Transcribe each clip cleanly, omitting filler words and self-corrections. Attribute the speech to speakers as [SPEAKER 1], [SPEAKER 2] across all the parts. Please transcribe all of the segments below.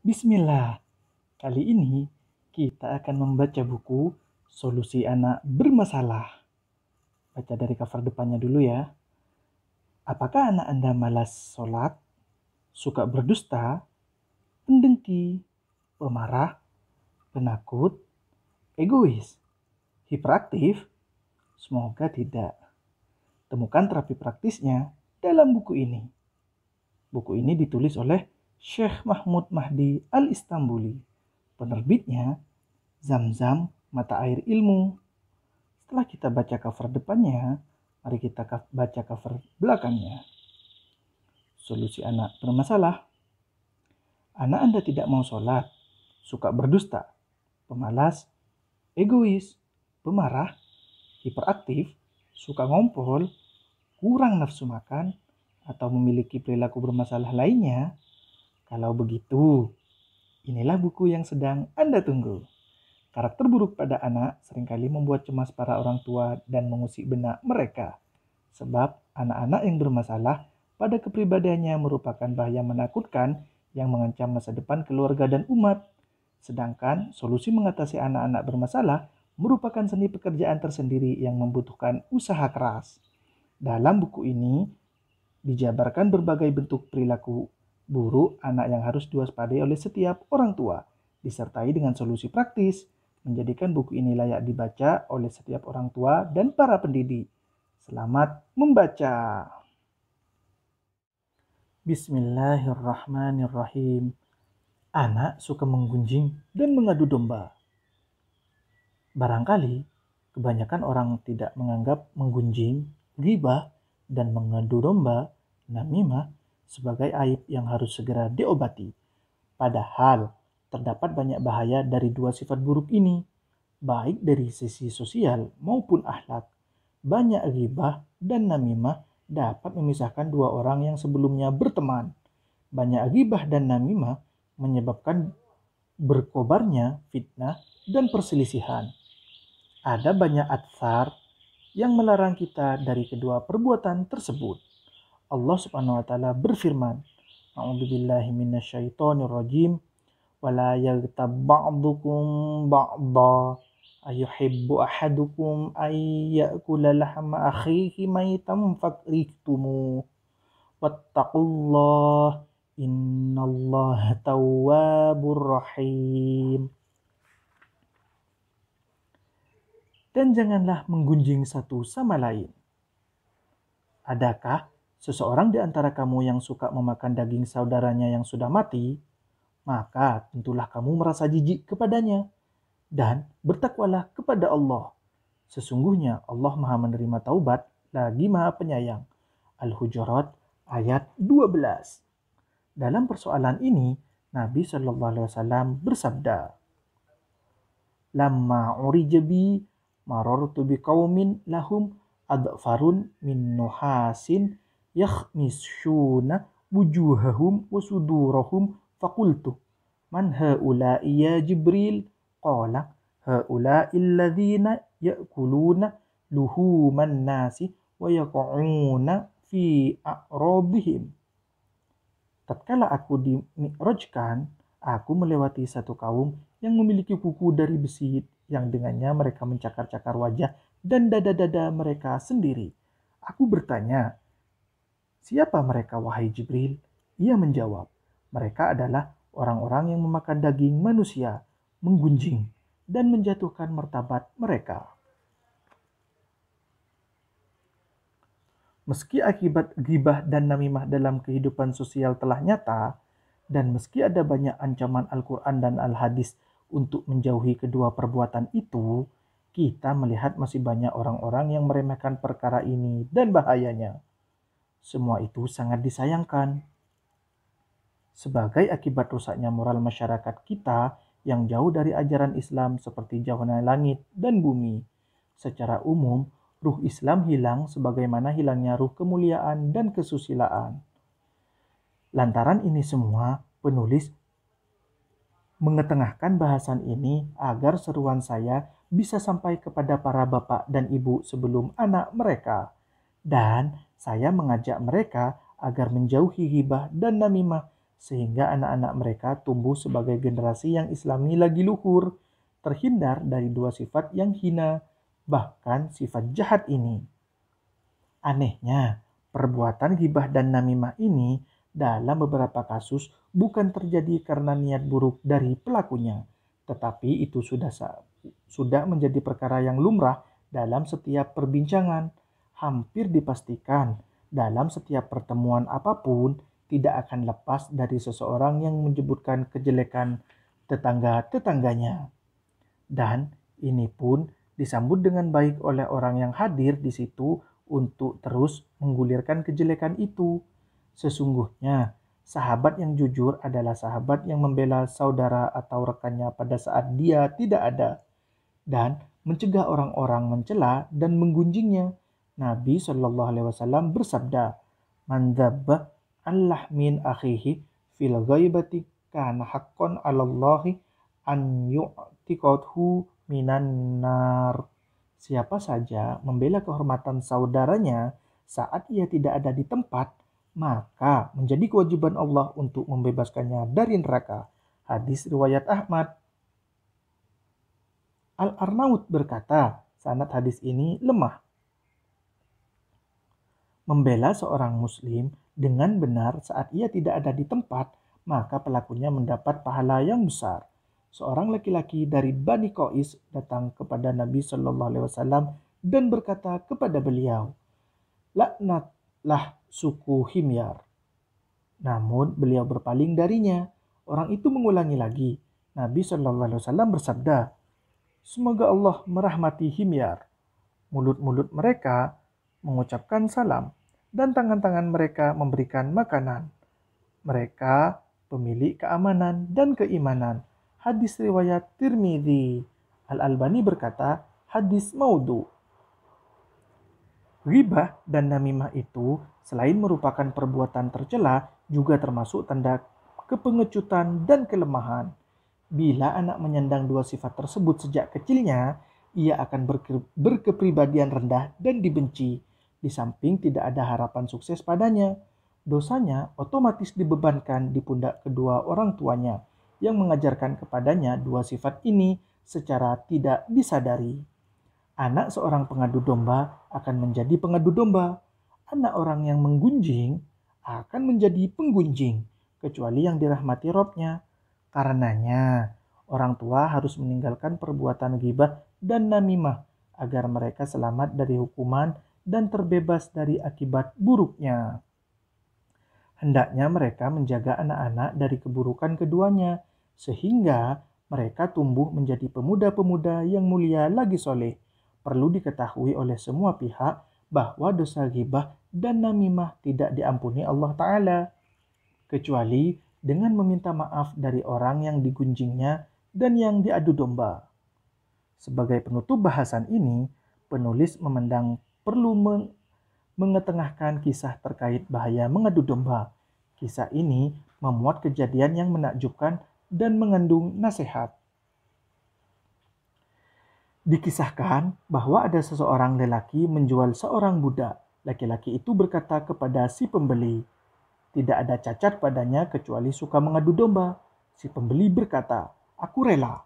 [SPEAKER 1] Bismillah, kali ini kita akan membaca buku Solusi Anak Bermasalah. Baca dari cover depannya dulu ya. Apakah anak Anda malas sholat, suka berdusta, pendengki, pemarah, penakut, egois, hiperaktif? Semoga tidak. Temukan terapi praktisnya dalam buku ini. Buku ini ditulis oleh Syekh Mahmud Mahdi Al-Istambuli. Penerbitnya Zam-Zam Mata Air Ilmu. Setelah kita baca cover depannya, mari kita baca cover belakangnya. Solusi anak bermasalah. Anak Anda tidak mau sholat, suka berdusta, pemalas, egois, pemarah, hiperaktif, suka ngompol, kurang nafsu makan, atau memiliki perilaku bermasalah lainnya. Kalau begitu, inilah buku yang sedang Anda tunggu. Karakter buruk pada anak seringkali membuat cemas para orang tua dan mengusik benak mereka. Sebab anak-anak yang bermasalah pada kepribadiannya merupakan bahaya menakutkan yang mengancam masa depan keluarga dan umat. Sedangkan solusi mengatasi anak-anak bermasalah merupakan seni pekerjaan tersendiri yang membutuhkan usaha keras. Dalam buku ini dijabarkan berbagai bentuk perilaku buruk anak yang harus diwaspadai oleh setiap orang tua, disertai dengan solusi praktis, menjadikan buku ini layak dibaca oleh setiap orang tua dan para pendidik. Selamat membaca. Bismillahirrahmanirrahim. Anak suka menggunjing dan mengadu domba. Barangkali kebanyakan orang tidak menganggap menggunjing, ghibah, dan mengadu domba, namimah, sebagai aib yang harus segera diobati. Padahal terdapat banyak bahaya dari dua sifat buruk ini, baik dari sisi sosial maupun akhlak. Banyak ghibah dan namimah dapat memisahkan dua orang yang sebelumnya berteman. Banyak ghibah dan namimah menyebabkan berkobarnya fitnah dan perselisihan. Ada banyak atsar yang melarang kita dari kedua perbuatan tersebut. Allah Subhanahu wa taala berfirman, A'udzubillahi minasyaitonirrajim, wala yaghtab ba'dukum ba'dha ayuhibbu ahadukum ay ya'kula lahma akhihi maitan fakrihtumu wattaqullah innallaha tawwabur rahim. Dan janganlah menggunjing satu sama lain. Adakah seseorang di antara kamu yang suka memakan daging saudaranya yang sudah mati? Maka tentulah kamu merasa jijik kepadanya. Dan bertakwalah kepada Allah. Sesungguhnya Allah Maha menerima taubat lagi Maha penyayang. Al-Hujurat ayat 12. Dalam persoalan ini, Nabi SAW bersabda, Lamma urijabi marartu biqaumin lahum adfarun min nuhasin yakhmishuna wujuhahum wa sudurahum faqultu man haula'i ya Jibril qala haula'i alladhina ya'kuluna luhuman nasi wa yaqa'una fi a'radihim. Tatkala aku dimi'rajkan, aku melewati satu kaum yang memiliki kuku dari besi yang dengannya mereka mencakar-cakar wajah dan dada-dada mereka sendiri. Aku bertanya, siapa mereka wahai Jibril? Ia menjawab, mereka adalah orang-orang yang memakan daging manusia, menggunjing, dan menjatuhkan martabat mereka. Meski akibat ghibah dan namimah dalam kehidupan sosial telah nyata, dan meski ada banyak ancaman Al-Quran dan Al-Hadis untuk menjauhi kedua perbuatan itu, kita melihat masih banyak orang-orang yang meremehkan perkara ini dan bahayanya. Semua itu sangat disayangkan. Sebagai akibat rusaknya moral masyarakat kita yang jauh dari ajaran Islam seperti jauhnya langit dan bumi, secara umum, ruh Islam hilang sebagaimana hilangnya ruh kemuliaan dan kesusilaan. Lantaran ini semua, penulis mengetengahkan bahasan ini agar seruan saya bisa sampai kepada para bapak dan ibu sebelum anak mereka. Dan saya mengajak mereka agar menjauhi ghibah dan namimah sehingga anak-anak mereka tumbuh sebagai generasi yang islami lagi luhur, terhindar dari dua sifat yang hina, bahkan sifat jahat ini. Anehnya, perbuatan ghibah dan namimah ini dalam beberapa kasus bukan terjadi karena niat buruk dari pelakunya, tetapi itu sudah menjadi perkara yang lumrah dalam setiap perbincangan. Hampir dipastikan dalam setiap pertemuan apapun tidak akan lepas dari seseorang yang menyebutkan kejelekan tetangga-tetangganya. Dan ini pun disambut dengan baik oleh orang yang hadir di situ untuk terus menggulirkan kejelekan itu. Sesungguhnya, sahabat yang jujur adalah sahabat yang membela saudara atau rekannya pada saat dia tidak ada dan mencegah orang-orang mencela dan menggunjingnya. Nabi Shallallahu Alaihi Wasallam bersabda, "Man dzabba an lahmin akhihi fil ghaibati kana haqqan 'alallahi an yu'tiqahu minan nar." Siapa saja membela kehormatan saudaranya saat ia tidak ada di tempat, maka menjadi kewajiban Allah untuk membebaskannya dari neraka. Hadis riwayat Ahmad. Al-Arnaud berkata, sanad hadis ini lemah. Membela seorang muslim dengan benar saat ia tidak ada di tempat, maka pelakunya mendapat pahala yang besar. Seorang laki-laki dari Bani Qais datang kepada Nabi Shallallahu Alaihi Wasallam dan berkata kepada beliau, "Laknatlah suku Himyar." Namun beliau berpaling darinya. Orang itu mengulangi lagi. Nabi Shallallahu Alaihi Wasallam bersabda, "Semoga Allah merahmati Himyar." Mulut-mulut mereka mengucapkan salam dan tangan-tangan mereka memberikan makanan. Mereka pemilik keamanan dan keimanan. Hadis riwayat Tirmidzi. Al-Albani berkata, hadis maudhu. Ghibah dan namimah itu selain merupakan perbuatan tercela juga termasuk tanda kepengecutan dan kelemahan. Bila anak menyandang dua sifat tersebut sejak kecilnya, ia akan berkepribadian rendah dan dibenci. Di samping tidak ada harapan sukses padanya, dosanya otomatis dibebankan di pundak kedua orang tuanya yang mengajarkan kepadanya dua sifat ini secara tidak disadari. Anak seorang pengadu domba akan menjadi pengadu domba. Anak orang yang menggunjing akan menjadi penggunjing, kecuali yang dirahmati Robnya. Karenanya, orang tua harus meninggalkan perbuatan ghibah dan namimah agar mereka selamat dari hukuman dan terbebas dari akibat buruknya. Hendaknya mereka menjaga anak-anak dari keburukan keduanya, sehingga mereka tumbuh menjadi pemuda-pemuda yang mulia lagi soleh. Perlu diketahui oleh semua pihak bahwa dosa ghibah dan namimah tidak diampuni Allah Ta'ala, kecuali dengan meminta maaf dari orang yang digunjingnya dan yang diadu domba. Sebagai penutup bahasan ini, penulis memandang perlu mengetengahkan kisah terkait bahaya mengadu domba. Kisah ini memuat kejadian yang menakjubkan dan mengandung nasihat. Dikisahkan bahwa ada seseorang lelaki menjual seorang budak. Laki-laki itu berkata kepada si pembeli, "Tidak ada cacat padanya kecuali suka mengadu domba." Si pembeli berkata, "Aku rela."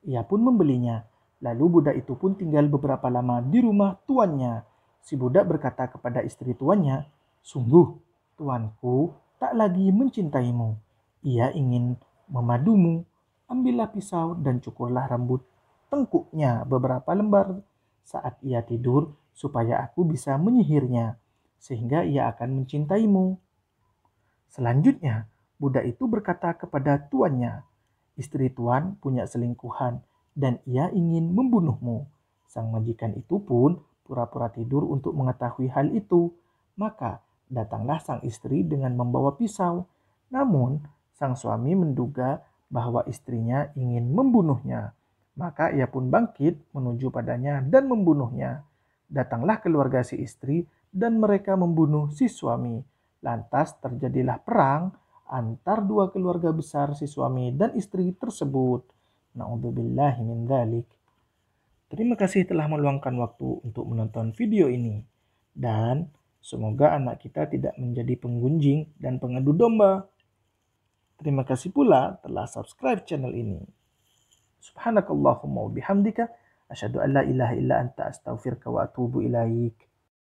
[SPEAKER 1] Ia pun membelinya. Lalu budak itu pun tinggal beberapa lama di rumah tuannya. Si budak berkata kepada istri tuannya, "Sungguh, tuanku tak lagi mencintaimu. Ia ingin memadumu. Ambillah pisau dan cukurlah rambut tengkuknya beberapa lembar saat ia tidur supaya aku bisa menyihirnya, sehingga ia akan mencintaimu." Selanjutnya, budak itu berkata kepada tuannya, "Istri tuan punya selingkuhan dan ia ingin membunuhmu." Sang majikan itu pun pura-pura tidur untuk mengetahui hal itu. Maka datanglah sang istri dengan membawa pisau. Namun, sang suami menduga bahwa istrinya ingin membunuhnya. Maka ia pun bangkit menuju padanya dan membunuhnya. Datanglah keluarga si istri dan mereka membunuh si suami. Lantas terjadilah perang antar dua keluarga besar si suami dan istri tersebut. Na'udzubillahi min dzalik. Terima kasih telah meluangkan waktu untuk menonton video ini. Dan semoga anak kita tidak menjadi penggunjing dan pengadu domba. Terima kasih pula telah subscribe channel ini. Subhanakallahumma wa bihamdika asyhadu an la ilaha illa anta astaghfiruka wa atubu ilaik.